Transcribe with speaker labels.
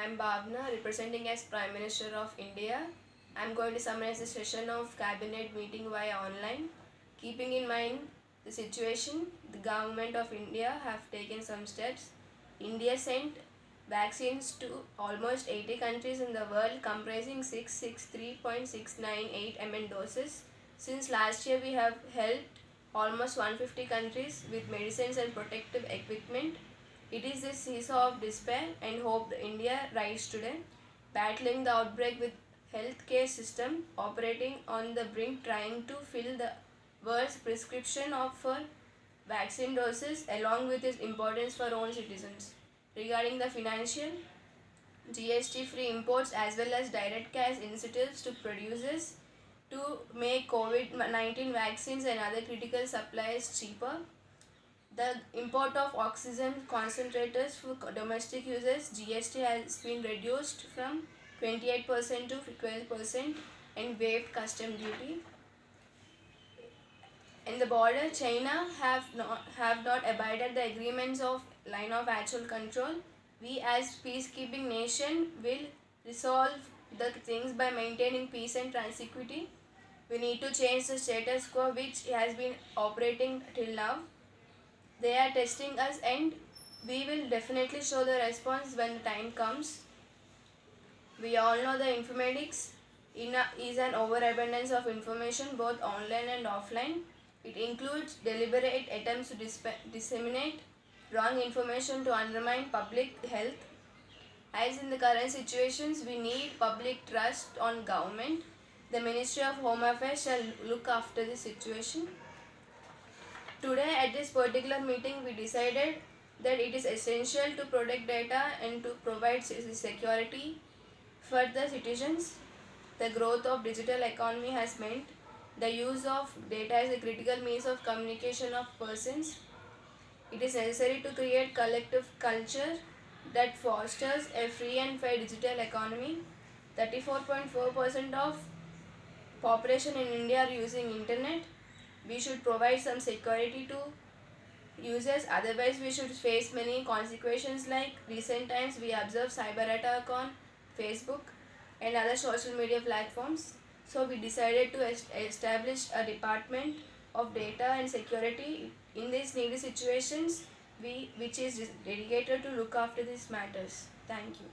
Speaker 1: am Bhavna, representing as Prime Minister of India. I am going to summarize the session of Cabinet meeting via online. Keeping in mind the situation, the Government of India have taken some steps. India sent vaccines to almost 80 countries in the world, comprising 663.698 million doses. Since last year, we have helped almost 150 countries with medicines and protective equipment. It is this seesaw of despair and hope that India rise today, battling the outbreak with healthcare system operating on the brink, trying to fill the world's prescription for vaccine doses along with its importance for own citizens. Regarding the financial, GST-free imports as well as direct cash incentives to producers to make COVID-19 vaccines and other critical supplies cheaper. The import of oxygen concentrators for domestic users, GST has been reduced from 28% to 12% and waived custom duty. In the border, China have not abided the agreements of line of actual control. We as peacekeeping nation will resolve the things by maintaining peace and tranquility. We need to change the status quo which has been operating till now. They are testing us and we will definitely show the response when the time comes. We all know the informatics is an overabundance of information both online and offline. It includes deliberate attempts to disseminate wrong information to undermine public health. As in the current situations, we need public trust on government. The Ministry of Home Affairs shall look after the situation. Today at this particular meeting we decided that it is essential to protect data and to provide security for the citizens. The growth of digital economy has meant the use of data as a critical means of communication of persons. It is necessary to create collective culture that fosters a free and fair digital economy. 34.4% of population in India are using internet. We should provide some security to users, otherwise we should face many consequences. Like recent times we observe cyber attack on Facebook and other social media platforms. So we decided to establish a department of data and security in these needy situations which is dedicated to look after these matters. Thank you.